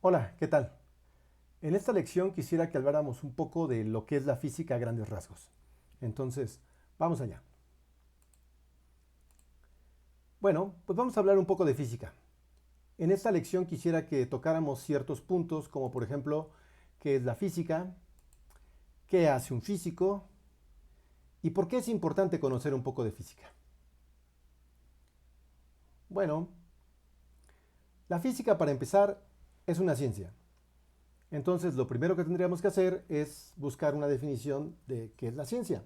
Hola, ¿qué tal? En esta lección quisiera que habláramos un poco de lo que es la física a grandes rasgos. Entonces, vamos allá. Bueno, pues vamos a hablar un poco de física. En esta lección quisiera que tocáramos ciertos puntos, como por ejemplo, qué es la física, qué hace un físico y por qué es importante conocer un poco de física. Bueno, la física para empezar es una ciencia. Entonces, lo primero que tendríamos que hacer es buscar una definición de qué es la ciencia.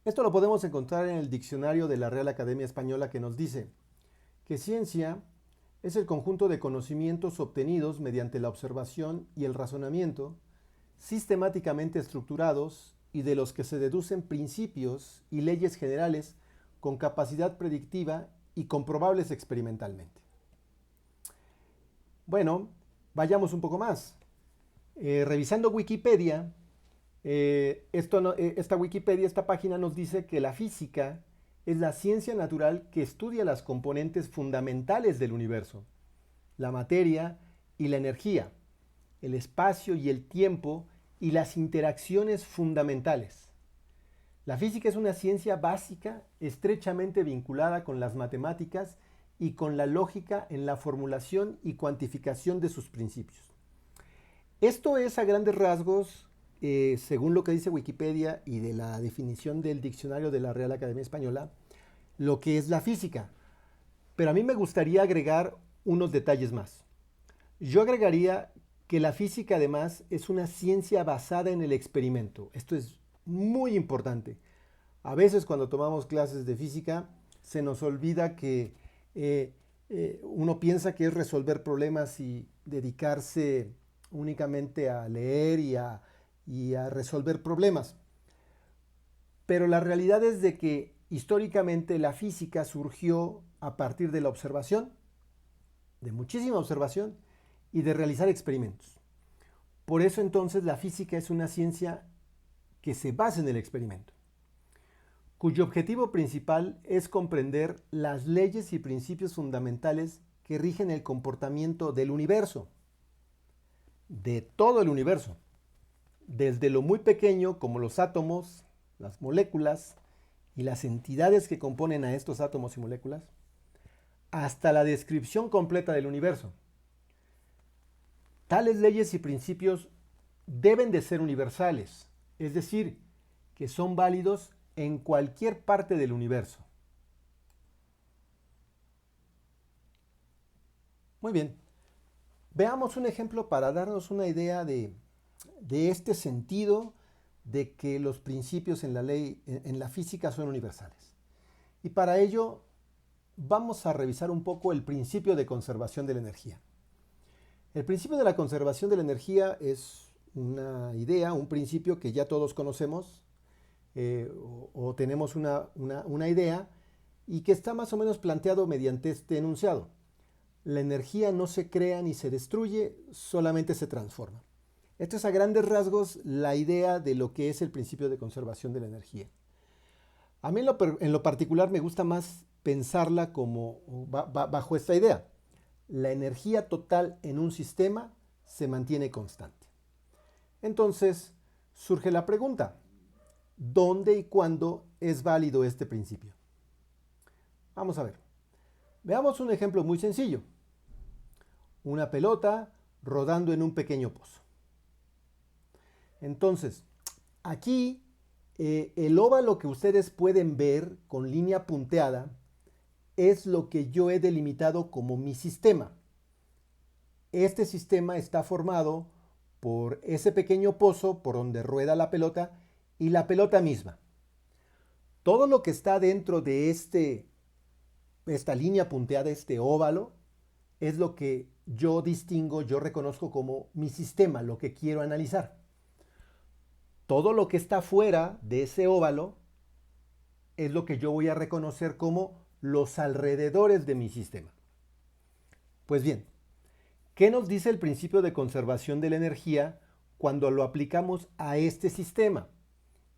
Esto lo podemos encontrar en el diccionario de la Real Academia Española que nos dice que ciencia es el conjunto de conocimientos obtenidos mediante la observación y el razonamiento, sistemáticamente estructurados y de los que se deducen principios y leyes generales con capacidad predictiva y comprobables experimentalmente. Bueno, vayamos un poco más. Revisando Wikipedia, esta Wikipedia, esta página nos dice que la física es la ciencia natural que estudia las componentes fundamentales del universo, la materia y la energía, el espacio y el tiempo y las interacciones fundamentales. La física es una ciencia básica estrechamente vinculada con las matemáticas y con la lógica en la formulación y cuantificación de sus principios. Esto es a grandes rasgos, según lo que dice Wikipedia y de la definición del diccionario de la Real Academia Española, lo que es la física. Pero a mí me gustaría agregar unos detalles más. Yo agregaría que la física además es una ciencia basada en el experimento. Esto es muy importante. A veces cuando tomamos clases de física se nos olvida que eh, uno piensa que es resolver problemas y dedicarse únicamente a leer y a resolver problemas. Pero la realidad es de que históricamente la física surgió a partir de la observación, de muchísima observación y de realizar experimentos. Por eso entonces la física es una ciencia que se basa en el experimento, cuyo objetivo principal es comprender las leyes y principios fundamentales que rigen el comportamiento del universo, de todo el universo, desde lo muy pequeño como los átomos, las moléculas y las entidades que componen a estos átomos y moléculas, hasta la descripción completa del universo. Tales leyes y principios deben de ser universales, es decir, que son válidos en cualquier parte del universo. Muy bien, veamos un ejemplo para darnos una idea de este sentido de que los principios en la ley, en la física son universales. Y para ello vamos a revisar un poco el principio de conservación de la energía. El principio de la conservación de la energía es una idea, un principio que ya todos conocemos o tenemos una idea y que está más o menos planteado mediante este enunciado. La energía no se crea ni se destruye, solamente se transforma. Esto es a grandes rasgos la idea de lo que es el principio de conservación de la energía. A mí en lo particular me gusta más pensarla como bajo esta idea. La energía total en un sistema se mantiene constante. Entonces surge la pregunta, ¿dónde y cuándo es válido este principio? Vamos a ver. Veamos un ejemplo muy sencillo. Una pelota rodando en un pequeño pozo. Entonces, aquí el óvalo que ustedes pueden ver con línea punteada es lo que yo he delimitado como mi sistema. Este sistema está formado por ese pequeño pozo por donde rueda la pelota y la pelota misma. Todo lo que está dentro de esta línea punteada, este óvalo, es lo que yo distingo, yo reconozco como mi sistema, lo que quiero analizar. Todo lo que está fuera de ese óvalo es lo que yo voy a reconocer como los alrededores de mi sistema. Pues bien, ¿qué nos dice el principio de conservación de la energía cuando lo aplicamos a este sistema?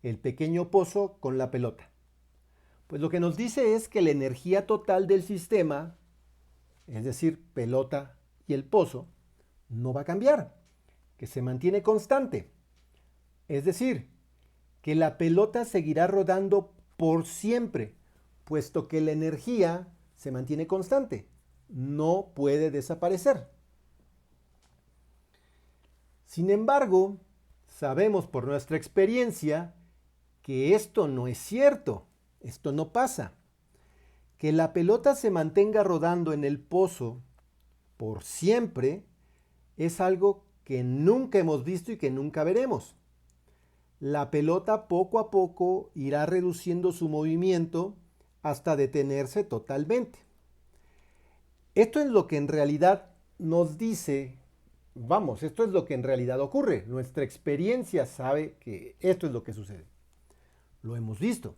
El pequeño pozo con la pelota. Pues lo que nos dice es que la energía total del sistema, es decir, pelota y el pozo, no va a cambiar, que se mantiene constante. Es decir, que la pelota seguirá rodando por siempre, puesto que la energía se mantiene constante, no puede desaparecer. Sin embargo, sabemos por nuestra experiencia que esto no es cierto, esto no pasa. Que la pelota se mantenga rodando en el pozo por siempre es algo que nunca hemos visto y que nunca veremos. La pelota poco a poco irá reduciendo su movimiento hasta detenerse totalmente. Esto es lo que en realidad nos dice, vamos, esto es lo que en realidad ocurre. Nuestra experiencia sabe que esto es lo que sucede. Lo hemos visto.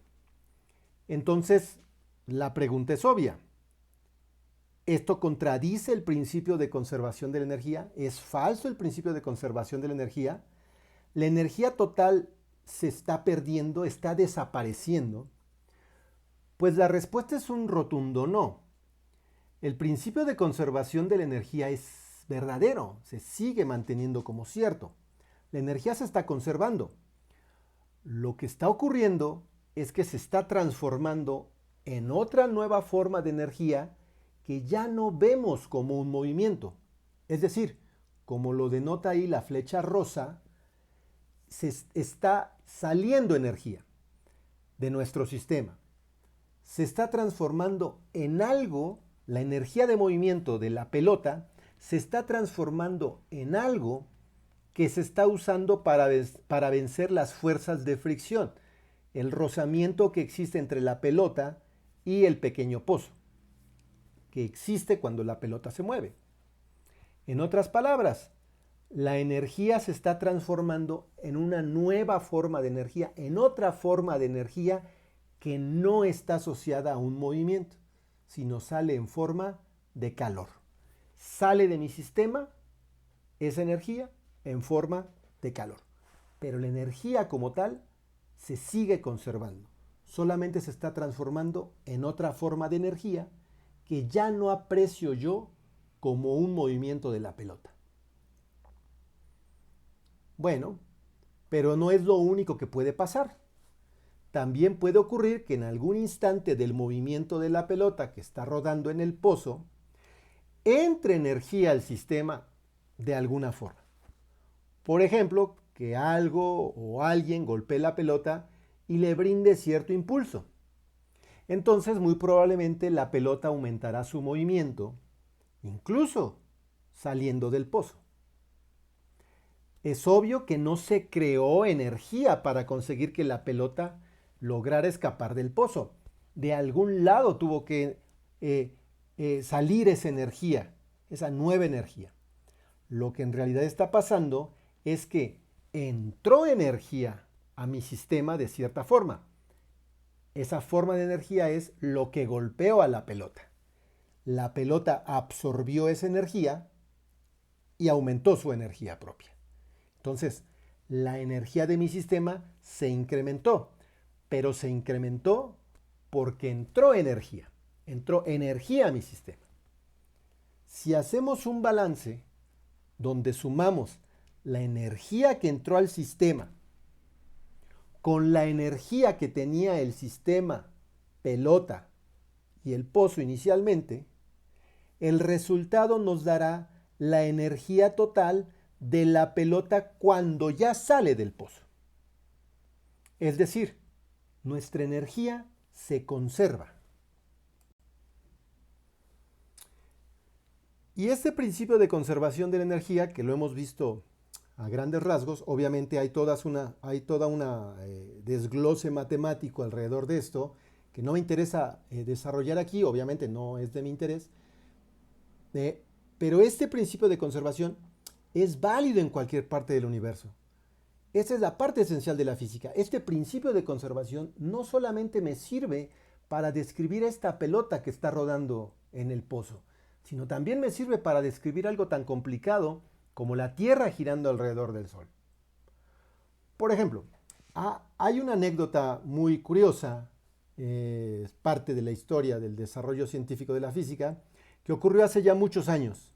Entonces, la pregunta es obvia. ¿Esto contradice el principio de conservación de la energía? ¿Es falso el principio de conservación de la energía? ¿La energía total se está perdiendo, está desapareciendo? Pues la respuesta es un rotundo no. El principio de conservación de la energía es verdadero, se sigue manteniendo como cierto. La energía se está conservando. Lo que está ocurriendo es que se está transformando en otra nueva forma de energía que ya no vemos como un movimiento. Es decir, como lo denota ahí la flecha rosa, se está saliendo energía de nuestro sistema. Se está transformando en algo, la energía de movimiento de la pelota se está transformando en algo que se está usando para vencer las fuerzas de fricción, el rozamiento que existe entre la pelota y el pequeño pozo, que existe cuando la pelota se mueve. En otras palabras, la energía se está transformando en una nueva forma de energía, en otra forma de energía que no está asociada a un movimiento, sino sale en forma de calor. Sale de mi sistema esa energía en forma de calor. Pero la energía como tal se sigue conservando. Solamente se está transformando en otra forma de energía que ya no aprecio yo como un movimiento de la pelota. Bueno, pero no es lo único que puede pasar. También puede ocurrir que en algún instante del movimiento de la pelota que está rodando en el pozo, entre energía al sistema de alguna forma. Por ejemplo, que algo o alguien golpee la pelota y le brinde cierto impulso. Entonces, muy probablemente la pelota aumentará su movimiento, incluso saliendo del pozo. Es obvio que no se creó energía para conseguir que la pelota lograra escapar del pozo. De algún lado tuvo que salir esa energía, esa nueva energía. Lo que en realidad está pasando es que entró energía a mi sistema de cierta forma. Esa forma de energía es lo que golpeó a la pelota. La pelota absorbió esa energía y aumentó su energía propia. Entonces, la energía de mi sistema se incrementó, pero se incrementó porque entró energía a mi sistema. Si hacemos un balance donde sumamos la energía que entró al sistema con la energía que tenía el sistema pelota y el pozo inicialmente, el resultado nos dará la energía total de la pelota cuando ya sale del pozo. Es decir, nuestra energía se conserva. Y este principio de conservación de la energía, que lo hemos visto a grandes rasgos, obviamente hay toda una desglose matemático alrededor de esto, que no me interesa desarrollar aquí, obviamente no es de mi interés, pero este principio de conservación es válido en cualquier parte del universo. Esta es la parte esencial de la física. Este principio de conservación no solamente me sirve para describir esta pelota que está rodando en el pozo, sino también me sirve para describir algo tan complicado como la Tierra girando alrededor del Sol. Por ejemplo, hay una anécdota muy curiosa, es parte de la historia del desarrollo científico de la física, que ocurrió hace ya muchos años.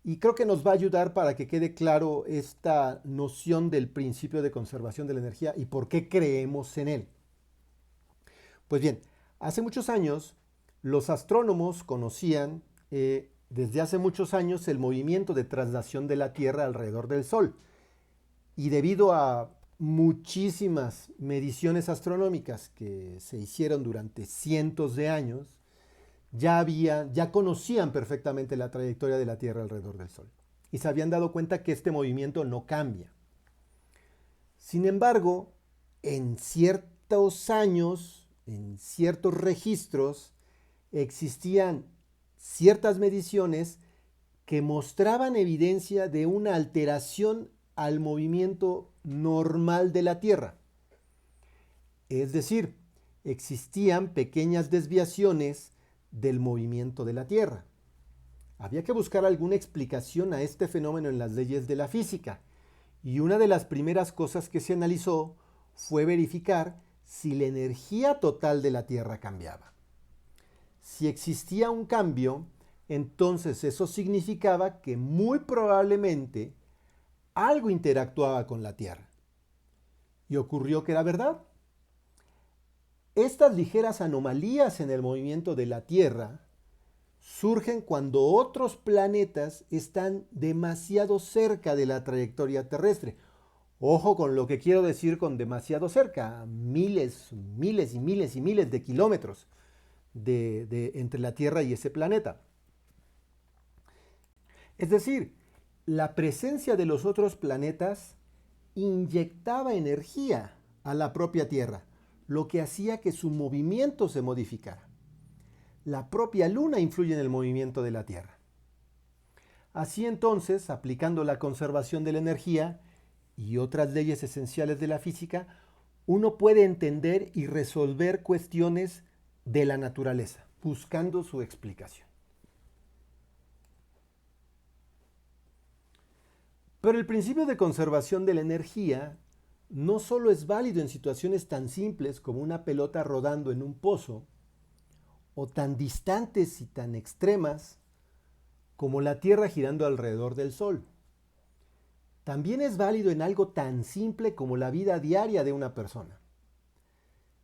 Y creo que nos va a ayudar para que quede claro esta noción del principio de conservación de la energía y por qué creemos en él. Pues bien, hace muchos años los astrónomos conocían desde hace muchos años el movimiento de traslación de la Tierra alrededor del Sol. Y debido a muchísimas mediciones astronómicas que se hicieron durante cientos de años, ya conocían perfectamente la trayectoria de la Tierra alrededor del Sol. Y se habían dado cuenta que este movimiento no cambia. Sin embargo, en ciertos años, en ciertos registros, existían ciertas mediciones que mostraban evidencia de una alteración al movimiento normal de la Tierra. Es decir, existían pequeñas desviaciones del movimiento de la Tierra. Había que buscar alguna explicación a este fenómeno en las leyes de la física, y una de las primeras cosas que se analizó fue verificar si la energía total de la Tierra cambiaba. Si existía un cambio, entonces eso significaba que muy probablemente algo interactuaba con la Tierra. Y ocurrió que era verdad. Estas ligeras anomalías en el movimiento de la Tierra surgen cuando otros planetas están demasiado cerca de la trayectoria terrestre. Ojo con lo que quiero decir con demasiado cerca, miles y miles de kilómetros entre la Tierra y ese planeta. Es decir, la presencia de los otros planetas inyectaba energía a la propia Tierra, lo que hacía que su movimiento se modificara. La propia Luna influye en el movimiento de la Tierra. Así entonces, aplicando la conservación de la energía y otras leyes esenciales de la física, uno puede entender y resolver cuestiones de la naturaleza, buscando su explicación. Pero el principio de conservación de la energía no solo es válido en situaciones tan simples como una pelota rodando en un pozo, o tan distantes y tan extremas como la Tierra girando alrededor del Sol. También es válido en algo tan simple como la vida diaria de una persona.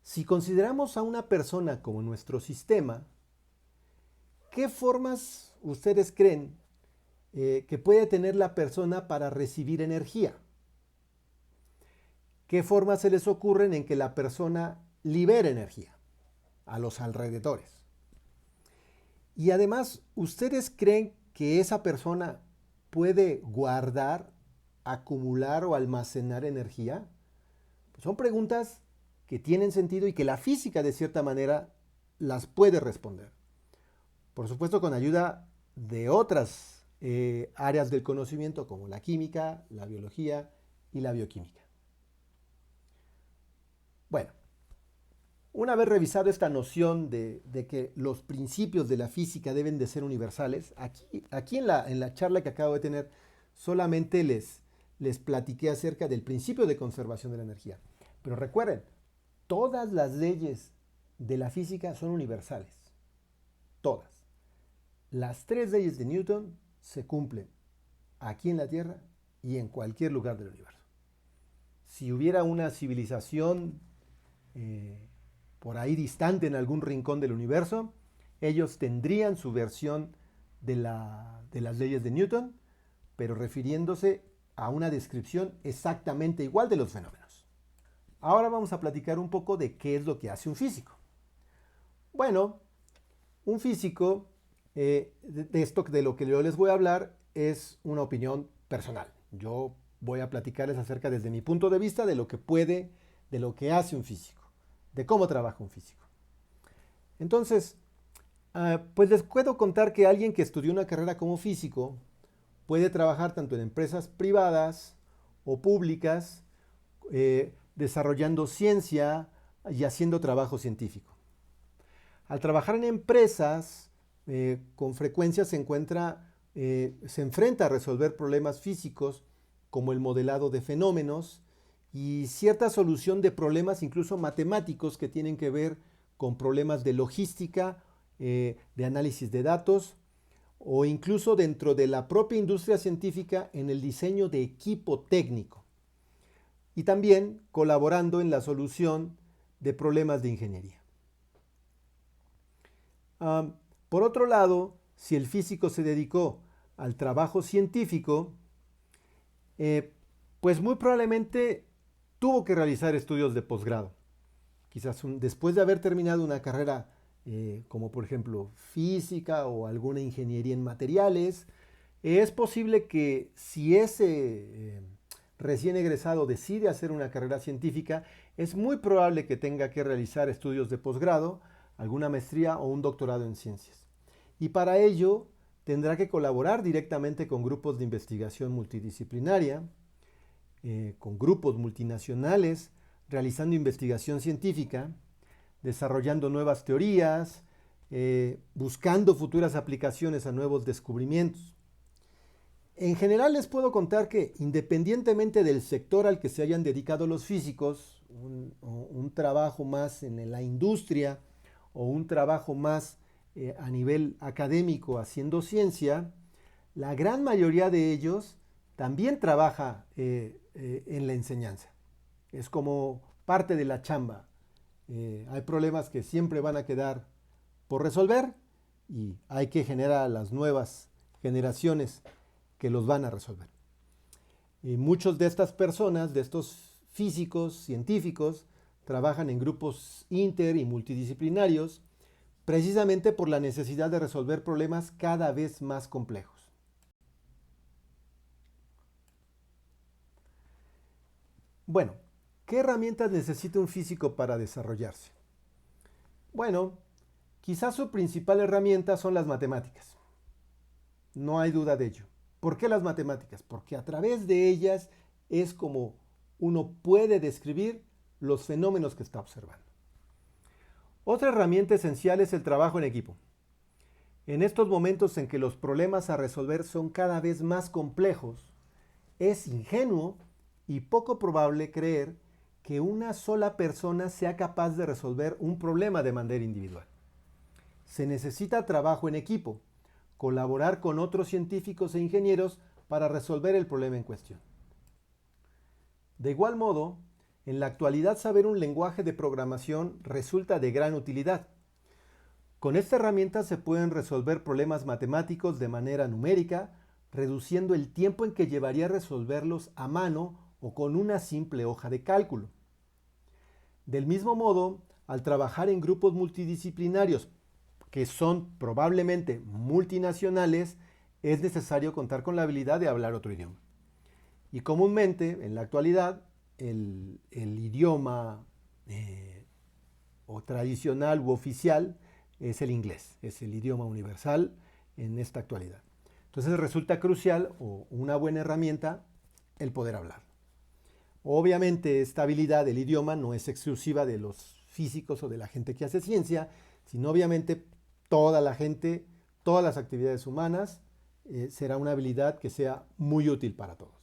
Si consideramos a una persona como nuestro sistema, ¿qué formas ustedes creen que puede tener la persona para recibir energía? ¿Qué formas se les ocurren en que la persona libere energía a los alrededores? Y además, ¿ustedes creen que esa persona puede guardar, acumular o almacenar energía? Pues son preguntas que tienen sentido y que la física de cierta manera las puede responder. Por supuesto, con ayuda de otras áreas del conocimiento como la química, la biología y la bioquímica. Bueno, una vez revisado esta noción de que los principios de la física deben de ser universales, aquí en la charla que acabo de tener solamente les platiqué acerca del principio de conservación de la energía. Pero recuerden, todas las leyes de la física son universales. Todas. Las 3 leyes de Newton se cumplen aquí en la Tierra y en cualquier lugar del universo. Si hubiera una civilización por ahí distante en algún rincón del universo, ellos tendrían su versión de las leyes de Newton, pero refiriéndose a una descripción exactamente igual de los fenómenos. Ahora vamos a platicar un poco de qué es lo que hace un físico. Bueno, un físico, de lo que yo les voy a hablar, es una opinión personal. Yo voy a platicarles acerca desde mi punto de vista de lo que hace un físico, de cómo trabaja un físico. Entonces, pues les puedo contar que alguien que estudió una carrera como físico puede trabajar tanto en empresas privadas o públicas, desarrollando ciencia y haciendo trabajo científico. Al trabajar en empresas, con frecuencia se enfrenta a resolver problemas físicos como el modelado de fenómenos y cierta solución de problemas incluso matemáticos que tienen que ver con problemas de logística, de análisis de datos o incluso dentro de la propia industria científica en el diseño de equipo técnico y también colaborando en la solución de problemas de ingeniería. Por otro lado, si el físico se dedicó al trabajo científico, pues muy probablemente tuvo que realizar estudios de posgrado. Quizás después de haber terminado una carrera como por ejemplo física o alguna ingeniería en materiales, es posible que si ese recién egresado decide hacer una carrera científica, es muy probable que tenga que realizar estudios de posgrado, alguna maestría o un doctorado en ciencias. Y para ello tendrá que colaborar directamente con grupos de investigación multidisciplinaria, con grupos multinacionales, realizando investigación científica, desarrollando nuevas teorías, buscando futuras aplicaciones a nuevos descubrimientos. En general les puedo contar que independientemente del sector al que se hayan dedicado los físicos, un trabajo más en la industria o un trabajo más a nivel académico haciendo ciencia, la gran mayoría de ellos también trabaja en la enseñanza. Es como parte de la chamba. Hay problemas que siempre van a quedar por resolver y hay que generar a las nuevas generaciones que los van a resolver. Muchos de estas personas, de estos físicos, científicos, trabajan en grupos inter y multidisciplinarios precisamente por la necesidad de resolver problemas cada vez más complejos. Bueno, ¿qué herramientas necesita un físico para desarrollarse? Bueno, quizás su principal herramienta son las matemáticas. No hay duda de ello. ¿Por qué las matemáticas? Porque a través de ellas es como uno puede describir los fenómenos que está observando. Otra herramienta esencial es el trabajo en equipo. En estos momentos en que los problemas a resolver son cada vez más complejos, es ingenuo y poco probable creer que una sola persona sea capaz de resolver un problema de manera individual. Se necesita trabajo en equipo, colaborar con otros científicos e ingenieros para resolver el problema en cuestión. De igual modo, en la actualidad saber un lenguaje de programación resulta de gran utilidad. Con esta herramienta se pueden resolver problemas matemáticos de manera numérica, reduciendo el tiempo en que llevaría a resolverlos a mano o con una simple hoja de cálculo. Del mismo modo, al trabajar en grupos multidisciplinarios que son probablemente multinacionales, es necesario contar con la habilidad de hablar otro idioma. Y comúnmente, en la actualidad, el idioma o tradicional u oficial es el inglés, es el idioma universal en esta actualidad. Entonces resulta crucial o una buena herramienta el poder hablar. Obviamente esta habilidad del idioma no es exclusiva de los físicos o de la gente que hace ciencia, sino obviamente toda la gente, todas las actividades humanas, será una habilidad que sea muy útil para todos.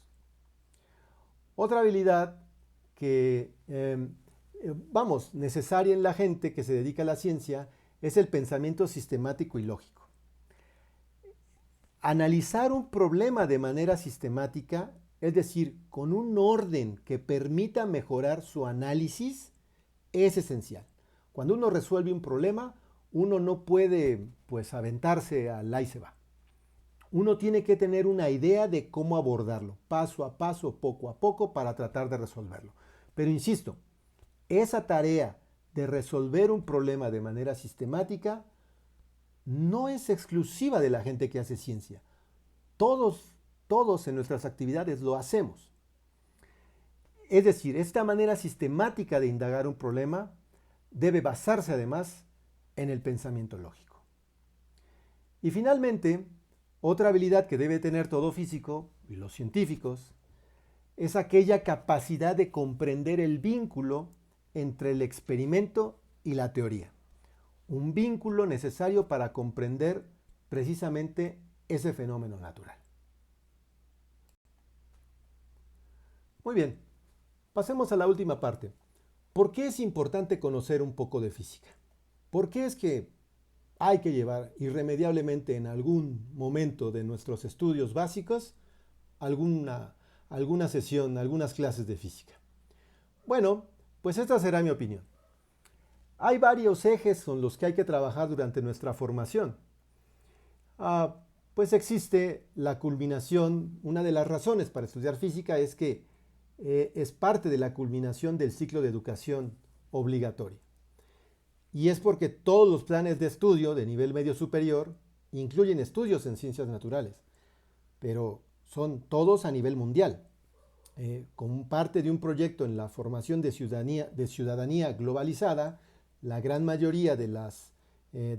Otra habilidad que, necesaria en la gente que se dedica a la ciencia es el pensamiento sistemático y lógico. Analizar un problema de manera sistemática, es decir, con un orden que permita mejorar su análisis, es esencial. Cuando uno resuelve un problema, uno no puede aventarse al ahí se va. Uno tiene que tener una idea de cómo abordarlo, paso a paso, poco a poco, para tratar de resolverlo. Pero insisto, esa tarea de resolver un problema de manera sistemática no es exclusiva de la gente que hace ciencia. Todos en nuestras actividades lo hacemos. Es decir, esta manera sistemática de indagar un problema debe basarse además en el pensamiento lógico. Y finalmente, otra habilidad que debe tener todo físico y los científicos es aquella capacidad de comprender el vínculo entre el experimento y la teoría. Un vínculo necesario para comprender precisamente ese fenómeno natural. Muy bien, pasemos a la última parte. ¿Por qué es importante conocer un poco de física? ¿Por qué es que hay que llevar irremediablemente en algún momento de nuestros estudios básicos alguna sesión, algunas clases de física. Bueno, pues esta será mi opinión. Hay varios ejes con los que hay que trabajar durante nuestra formación. Ah, pues existe la culminación, una de las razones para estudiar física es que es parte de la culminación del ciclo de educación obligatoria. Y es porque todos los planes de estudio de nivel medio superior incluyen estudios en ciencias naturales, pero son todos a nivel mundial. Como parte de un proyecto en la formación de ciudadanía globalizada, la gran mayoría de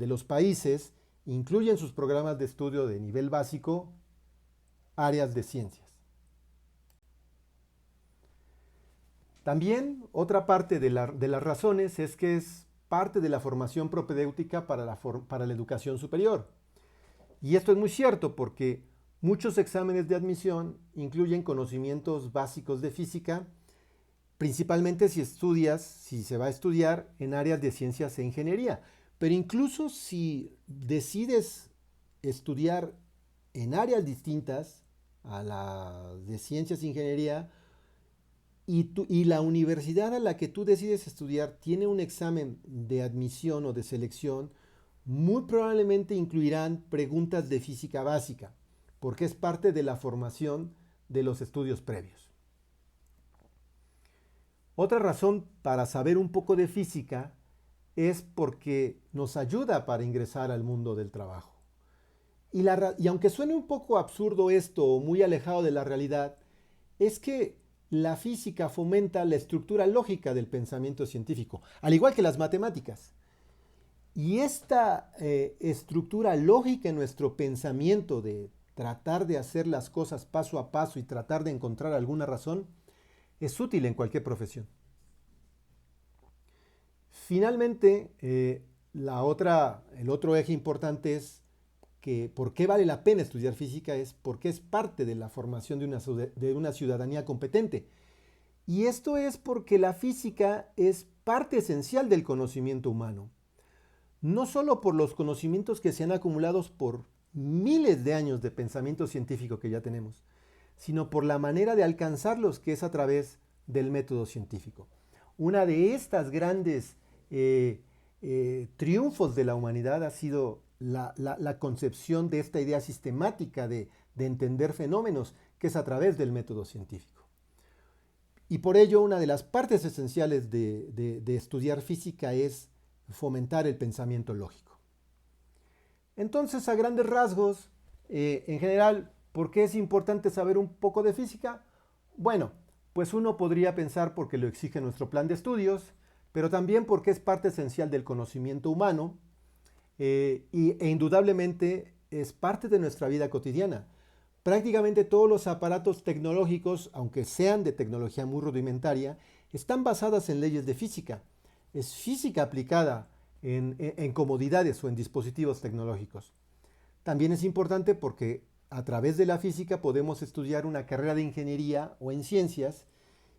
los países incluyen sus programas de estudio de nivel básico áreas de ciencias. También otra parte de las razones es que es parte de la formación propedéutica para la educación superior. Y esto es muy cierto porque muchos exámenes de admisión incluyen conocimientos básicos de física, principalmente si se va a estudiar en áreas de ciencias e ingeniería. Pero incluso si decides estudiar en áreas distintas a las de ciencias e ingeniería, y la universidad a la que tú decides estudiar tiene un examen de admisión o de selección, muy probablemente incluirán preguntas de física básica, porque es parte de la formación de los estudios previos. Otra razón para saber un poco de física es porque nos ayuda para ingresar al mundo del trabajo. Y aunque suene un poco absurdo esto o muy alejado de la realidad, es que la física fomenta la estructura lógica del pensamiento científico, al igual que las matemáticas. Y esta estructura lógica en nuestro pensamiento de tratar de hacer las cosas paso a paso y tratar de encontrar alguna razón, es útil en cualquier profesión. Finalmente, el otro eje importante es que por qué vale la pena estudiar física es porque es parte de la formación de una ciudadanía competente. Y esto es porque la física es parte esencial del conocimiento humano. No solo por los conocimientos que se han acumulado por miles de años de pensamiento científico que ya tenemos, sino por la manera de alcanzarlos que es a través del método científico. Una de estas grandes triunfos de la humanidad ha sido la concepción de esta idea sistemática de entender fenómenos, que es a través del método científico. Y por ello, una de las partes esenciales de estudiar física es fomentar el pensamiento lógico. Entonces, a grandes rasgos, en general, ¿por qué es importante saber un poco de física? Bueno, pues uno podría pensar porque lo exige nuestro plan de estudios, pero también porque es parte esencial del conocimiento humano e indudablemente es parte de nuestra vida cotidiana. Prácticamente todos los aparatos tecnológicos, aunque sean de tecnología muy rudimentaria, están basadas en leyes de física. Es física aplicada en comodidades o en dispositivos tecnológicos. También es importante porque a través de la física podemos estudiar una carrera de ingeniería o en ciencias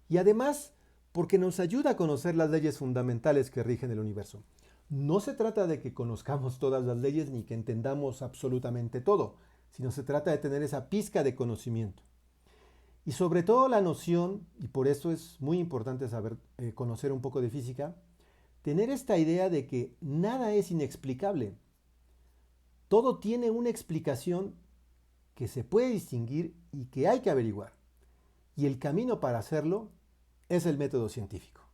y además porque nos ayuda a conocer las leyes fundamentales que rigen el universo. No se trata de que conozcamos todas las leyes ni que entendamos absolutamente todo, sino se trata de tener esa pizca de conocimiento. Y sobre todo la noción, y por eso es muy importante conocer un poco de física, tener esta idea de que nada es inexplicable. Todo tiene una explicación que se puede distinguir y que hay que averiguar. Y el camino para hacerlo es el método científico.